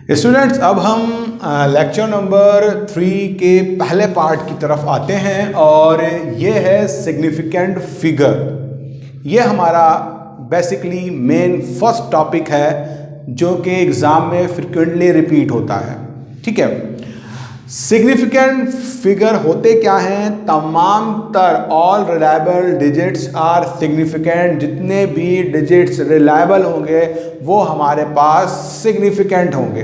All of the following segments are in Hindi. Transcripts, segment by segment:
स्टूडेंट्स, अब हम लेक्चर नंबर 3 के पहले पार्ट की तरफ आते हैं और ये है सिग्निफिकेंट फिगर। ये हमारा बेसिकली मेन फर्स्ट टॉपिक है जो कि एग्ज़ाम में फ्रिक्वेंटली रिपीट होता है। ठीक है, सिग्निफिकेंट फिगर होते क्या हैं? तमाम तर all reliable digits are significant. जितने भी डिजिट्स रिलायबल होंगे वो हमारे पास सिग्निफिकेंट होंगे।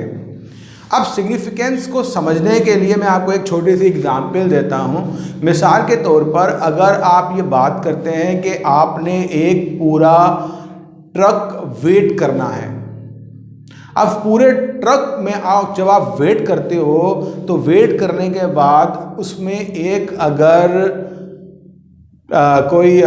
अब सिग्निफिकेंस को समझने के लिए मैं आपको एक छोटी सी एग्जांपल देता हूँ। मिसाल के तौर पर अगर आप ये बात करते हैं कि आपने एक पूरा ट्रक वेट करना है। अब पूरे ट्रक में जब आप वेट करते हो तो वेट करने के बाद उसमें एक अगर कोई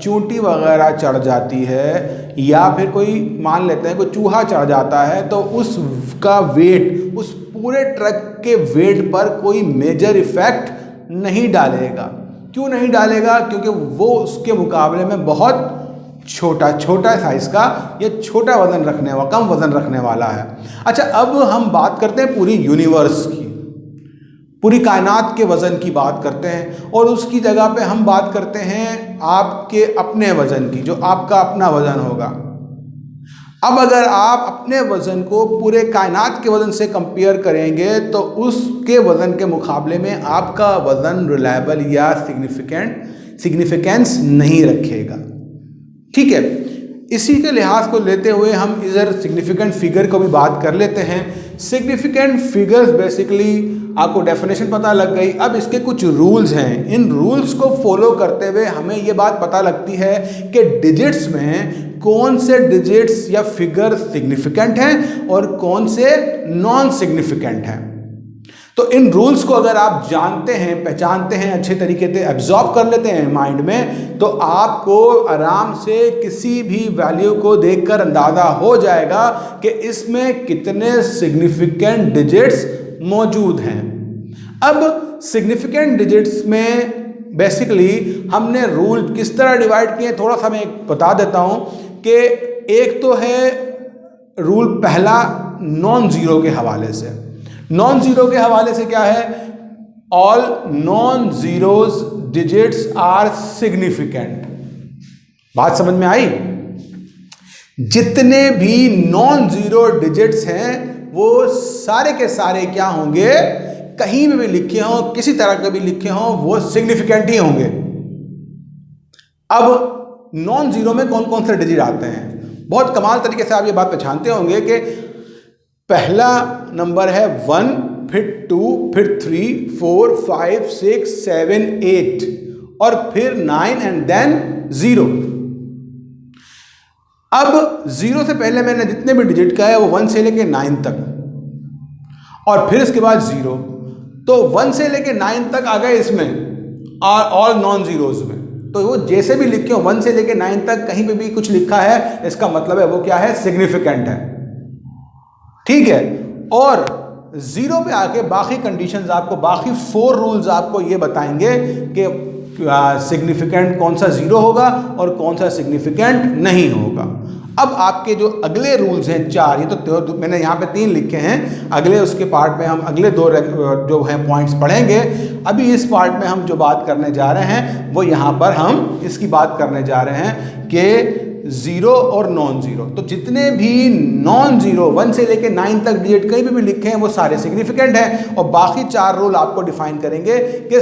चूंटी वगैरह चढ़ जाती है या फिर कोई मान लेते हैं कोई चूहा चढ़ जाता है तो उसका वेट उस पूरे ट्रक के वेट पर कोई मेजर इफेक्ट नहीं डालेगा। क्यों नहीं डालेगा? क्योंकि वो उसके मुकाबले में बहुत छोटा साइज का ये छोटा वजन रखने वाला, कम वजन रखने वाला है। अच्छा, अब हम बात करते हैं पूरी यूनिवर्स की, पूरी कायनात के वजन की बात करते हैं और उसकी जगह पे हम बात करते हैं आपके अपने वजन की, जो आपका अपना वजन होगा। अब अगर आप अपने वजन को पूरे कायनात के वजन से कंपेयर करेंगे तो उसके वजन के मुकाबले में आपका वजन रिलायबल या सिग्निफिकेंस नहीं रखेगा। ठीक है, इसी के लिहाज को लेते हुए हम इधर सिग्निफिकेंट फिगर को भी बात कर लेते हैं। सिग्निफिकेंट फिगर्स बेसिकली आपको डेफिनेशन पता लग गई। अब इसके कुछ रूल्स हैं। इन रूल्स को फॉलो करते हुए हमें ये बात पता लगती है कि डिजिट्स में कौन से डिजिट्स या फिगर सिग्निफिकेंट हैं और कौन से नॉन सिग्निफिकेंट हैं। तो इन रूल्स को अगर आप जानते हैं, पहचानते हैं, अच्छे तरीके से एब्जॉर्ब कर लेते हैं माइंड में, तो आपको आराम से किसी भी वैल्यू को देखकर अंदाज़ा हो जाएगा कि इसमें कितने सिग्निफिकेंट डिजिट्स मौजूद हैं। अब सिग्निफिकेंट डिजिट्स में बेसिकली हमने रूल किस तरह डिवाइड किए, थोड़ा सा मैं बता देता हूं कि एक तो है रूल पहला नॉन जीरो के हवाले से। नॉन जीरो के हवाले से क्या है? All non zeros digits are significant. बात समझ में आई? जितने भी नॉन जीरो डिजिट्स हैं वो सारे के सारे क्या होंगे? कहीं भी लिखे हों, किसी तरह के भी लिखे हों, वो सिग्निफिकेंट ही होंगे। अब नॉन जीरो में कौन कौन से डिजिट आते हैं? बहुत कमाल तरीके से आप ये बात पहचानते होंगे कि पहला नंबर है 1, फिर 2, फिर 3, 4, 5, 6, 7, 8 और फिर 9 एंड देन 0। अब 0 से पहले मैंने जितने भी डिजिट का है वो 1 से लेके 9 तक और फिर इसके बाद 0, तो 1 से लेके 9 तक आ गए इसमें और नॉन जीरोज में। तो वो जैसे भी लिखे हो 1 से लेके 9 तक कहीं पे भी कुछ लिखा है, इसका मतलब है वो क्या है? सिग्निफिकेंट है। ठीक है, और 0 पे आके बाकी कंडीशंस आपको, बाकी 4 रूल्स आपको ये बताएंगे कि सिग्निफिकेंट कौन सा 0 होगा और कौन सा सिग्निफिकेंट नहीं होगा। अब आपके जो अगले रूल्स हैं 4, ये तो मैंने यहाँ पे 3 लिखे हैं, अगले उसके पार्ट में हम अगले 2 जो हैं पॉइंट्स पढ़ेंगे। अभी इस पार्ट में हम जो बात करने जा रहे हैं वो यहाँ पर हम इसकी बात करने जा रहे हैं कि 0 और नॉन जीरो। तो जितने भी नॉन जीरो 1 से लेके 9 तक डिजिट कहीं भी लिखे हैं वो सारे सिग्निफिकेंट हैं और बाकी 4 रूल आपको डिफाइन करेंगे कि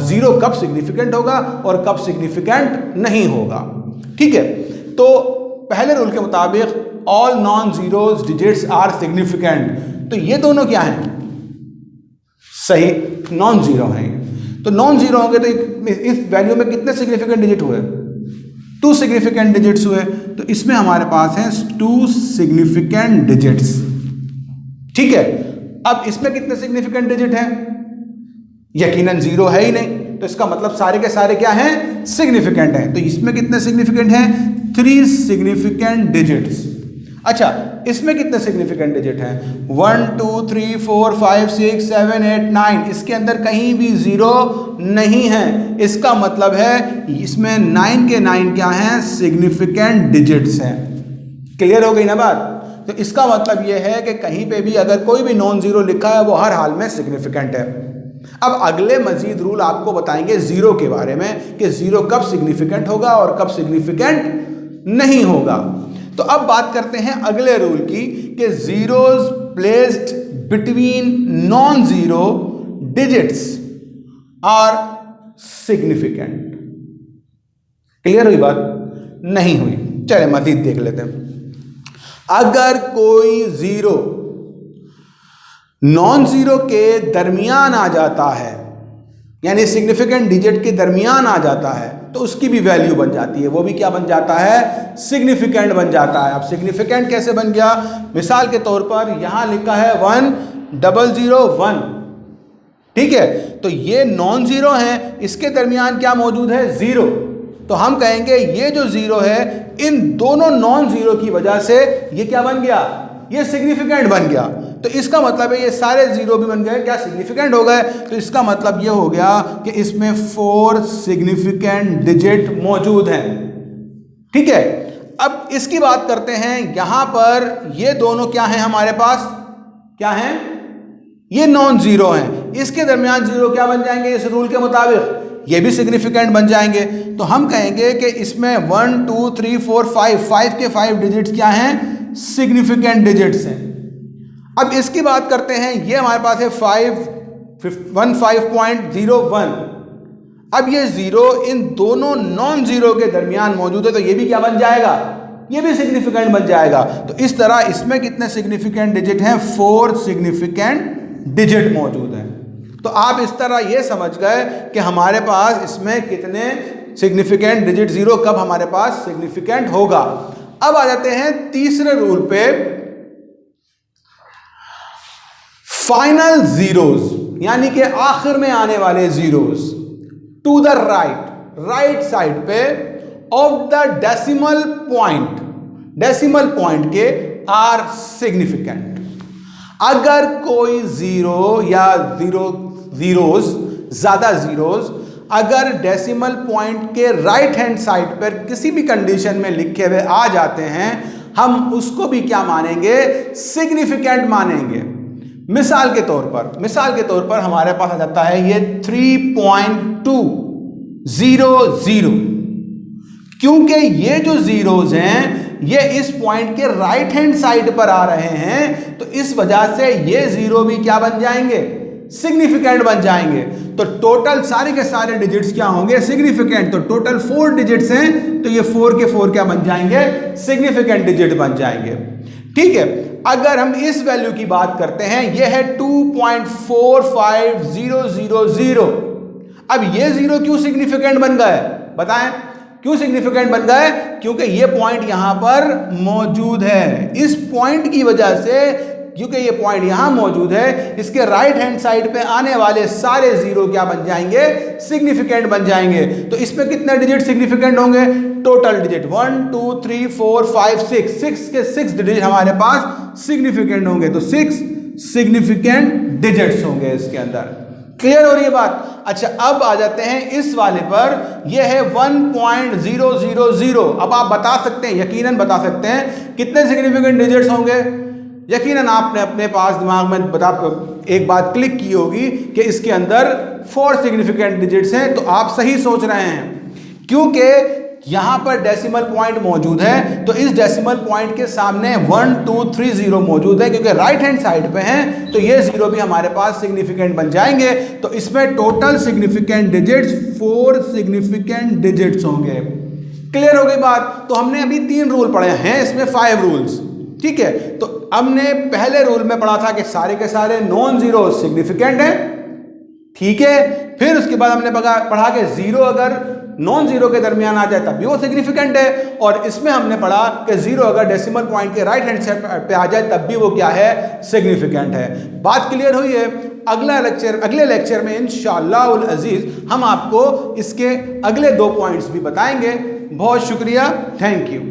0 कब सिग्निफिकेंट होगा और कब सिग्निफिकेंट नहीं होगा। ठीक है, तो पहले रूल के मुताबिक all non zeros digits are significant. तो ये दोनों क्या हैं? सही, नॉन जीरो हैं। तो नॉन जीरो होंगे तो इस वैल्यू में कितने सिग्निफिकेंट डिजिट हुए? 2 सिग्निफिकेंट डिजिट्स हुए। तो इसमें हमारे पास हैं 2 सिग्निफिकेंट डिजिट्स। ठीक है, अब इसमें कितने सिग्निफिकेंट डिजिट हैं? यकीनन 0 है ही नहीं, तो इसका मतलब सारे के सारे क्या हैं? सिग्निफिकेंट हैं। तो इसमें कितने सिग्निफिकेंट हैं? 3 सिग्निफिकेंट डिजिट्स। अच्छा, इसमें कितने सिग्निफिकेंट डिजिट हैं? 1, 2, 3, 4, 5, 6, 7, 8, 9। इसके अंदर कहीं भी 0 नहीं है। इसका मतलब है इसमें 9 के 9 क्या हैं? सिग्निफिकेंट डिजिट्स हैं। क्लियर हो गई ना बात? तो इसका मतलब यह है कि कहीं पे भी अगर कोई भी नॉन ज़ीरो लिखा है वो हर हाल में सिग्निफिकेंट है। अब अगले मजीद रूल आपको बताएंगे ज़ीरो के बारे में कि ज़ीरो कब सिग्निफिकेंट होगा और कब सिग्निफिकेंट नहीं होगा। तो अब बात करते हैं अगले रूल की कि zeros placed between non zero digits are significant. Clear हुई बात? नहीं हुई। चले मजीद देख लेते हैं। अगर कोई ज़ीरो नॉन ज़ीरो के दरमियान आ जाता है, यानी सिग्निफिकेंट डिजिट के दरमियान आ जाता है, तो उसकी भी वैल्यू बन जाती है, वो भी क्या बन जाता है? सिग्निफिकेंट बन जाता है। अब सिग्निफिकेंट कैसे बन गया? मिसाल के तौर पर यहां लिखा है 1001, ठीक है, तो ये नॉन ज़ीरो है, इसके दरमियान क्या मौजूद है? ज़ीरो। तो हम कहेंगे ये जो ज़ीरो है इन दोनों नॉन ज़ीरो की वजह से ये क्या बन गया? ये सिग्निफिकेंट बन गया। तो इसका मतलब है ये सारे ज़ीरो भी बन गए, क्या सिग्निफिकेंट हो गए। तो इसका मतलब ये हो गया कि इसमें 4 सिग्निफिकेंट डिजिट मौजूद हैं, ठीक है। अब इसकी बात करते हैं। यहां पर ये दोनों क्या हैं हमारे पास? क्या हैं? ये नॉन ज़ीरो हैं। इसके दरमियान ज़ीरो क्या बन जाएंगे इस रूल के मुताबिक? ये भी सिग्निफिकेंट बन जाएंगे। तो हम कहेंगे कि इसमें 1 2 3 4 5 के 5 डिजिट्स क्या हैं? सिग्निफिकेंट डिजिट्स हैं। अब इसकी बात करते हैं। ये हमारे पास है 15.01। अब ये ज़ीरो इन दोनों नॉन ज़ीरो के दरमियान मौजूद है, तो ये भी क्या बन जाएगा? ये भी सिग्निफिकेंट बन जाएगा। तो इस तरह इसमें कितने सिग्निफिकेंट डिजिट हैं? 4 सिग्निफिकेंट डिजिट मौजूद हैं। तो आप इस तरह ये समझ गए कि हमारे पास इसमें कितने सिग्निफिकेंट डिजिट, ज़ीरो कब हमारे पास सिग्निफिकेंट होगा। अब आ जाते हैं तीसरे रूल पे, फाइनल ज़ीरोज़, यानी कि आखिर में आने वाले zeros, to the right side पे ऑफ द डेसिमल पॉइंट के आर सिग्निफिकेंट। अगर कोई ज़ीरो या ज़ीरोज़, ज़्यादा ज़ीरोज़ अगर डेसिमल पॉइंट के राइट हैंड साइड पर किसी भी कंडीशन में लिखे हुए आ जाते हैं, हम उसको भी क्या मानेंगे? सिग्निफिकेंट मानेंगे। मिसाल के तौर पर हमारे पास आ जाता है ये 3.200, क्योंकि ये जो ज़ीरोज़ हैं ये इस पॉइंट के राइट हैंड साइड पर आ रहे हैं, तो इस वजह से ये ज़ीरो भी क्या बन जाएंगे? सिग्निफिकेंट बन जाएंगे। तो टोटल सारे के सारे डिजिट्स क्या होंगे? सिग्निफिकेंट। तो टोटल 4 डिजिट्स हैं, तो ये 4 के 4 क्या बन जाएंगे? सिग्निफिकेंट डिजिट बन जाएंगे, ठीक है। अगर हम इस वैल्यू की बात करते हैं, ये है 2.45000। अब ये ज़ीरो क्यों सिग्निफिकेंट बन गए? बताएं क्यों सिग्निफिकेंट बन गए? क्योंकि ये पॉइंट यहां पर मौजूद है। इस पॉइंट की वजह से, क्योंकि ये पॉइंट यहां मौजूद है, इसके राइट हैंड साइड पे आने वाले सारे ज़ीरो क्या बन जाएंगे? सिग्निफिकेंट बन जाएंगे। तो इसमें कितने डिजिट सिग्निफिकेंट होंगे? टोटल डिजिट 1 2 3 4 5 6 के 6 डिजिट हमारे पास सिग्निफिकेंट होंगे। तो 6 सिग्निफिकेंट डिजिट्स होंगे इसके अंदर। क्लियर हो रही है बात? अच्छा, अब आ जाते हैं इस वाले पर। यह है 1.000। अब आप बता सकते हैं, यकीनन बता सकते हैं कितने सिग्निफिकेंट डिजिट्स होंगे। यकीनन आपने अपने पास दिमाग में एक बात क्लिक की होगी कि इसके अंदर 4 सिग्निफिकेंट डिजिट्स हैं। तो आप सही सोच रहे हैं, क्योंकि यहां पर डेसिमल पॉइंट मौजूद है, तो इस डेसिमल पॉइंट के सामने 1 2 3 0 मौजूद है, क्योंकि राइट हैंड साइड पे हैं, तो ये ज़ीरो भी हमारे पास सिग्निफिकेंट बन जाएंगे। तो इसमें total significant digits 4 significant digits होंगे। क्लियर हो गई बात? तो हमने अभी 3 रूल पढ़े हैं, इसमें 5 रूल्स, ठीक है। तो हमने पहले रूल में पढ़ा था कि सारे के सारे नॉन ज़ीरो सिग्निफिकेंट हैं, ठीक है। फिर उसके बाद हमने पढ़ा कि ज़ीरो अगर नॉन ज़ीरो के दरमियान आ जाए तब भी वो सिग्निफिकेंट है। और इसमें हमने पढ़ा कि ज़ीरो अगर डेसिमल पॉइंट के राइट हैंड साइड पे आ जाए तब भी वो क्या है? सिग्निफिकेंट है। बात क्लियर हुई है? अगले लेक्चर में इंशाअल्लाह अज़ीज़ हम आपको इसके अगले 2 पॉइंट्स भी बताएंगे। बहुत शुक्रिया, थैंक यू।